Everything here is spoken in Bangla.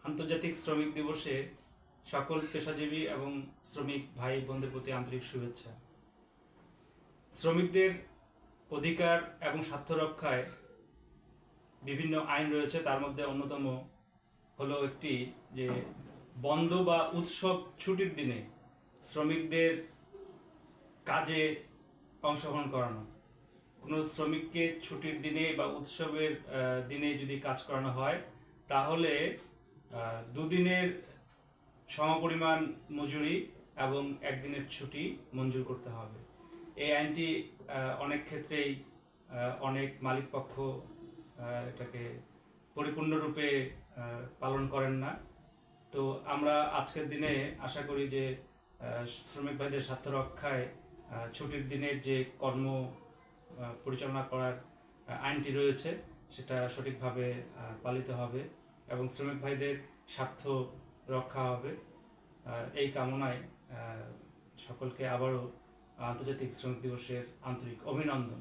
আন্তর্জাতিক শ্রমিক দিবসে সকল পেশাজীবী এবং শ্রমিক ভাই বোনদের প্রতি আন্তরিক শুভেচ্ছা। শ্রমিকদের অধিকার এবং স্বার্থ রক্ষায় বিভিন্ন আইন রয়েছে, তার মধ্যে অন্যতম হলো একটি যে বন্ধ বা উৎসব ছুটির দিনে শ্রমিকদের কাজে অংশগ্রহণ করানো। কোনো শ্রমিককে ছুটির দিনে বা উৎসবের দিনে যদি কাজ করানো হয় তাহলে দুদিনের সমপরিমাণ মজুরি এবং একদিনের ছুটি মঞ্জুর করতে হবে। এই আইনটি অনেক ক্ষেত্রেই অনেক মালিকপক্ষ এটাকে পরিপূর্ণরূপে পালন করেন না। তো আমরা আজকের দিনে আশা করি যে শ্রমিক ভাইদের স্বার্থ রক্ষায় ছুটির দিনের যে কর্ম পরিচালনা করার আইনটি রয়েছে সেটা সঠিকভাবে পালিত হবে এবং শ্রমিক ভাইদের স্বার্থ রক্ষা হবে। এই কামনায় সকলকে আবারও আন্তর্জাতিক শ্রমিক দিবসের আন্তরিক অভিনন্দন।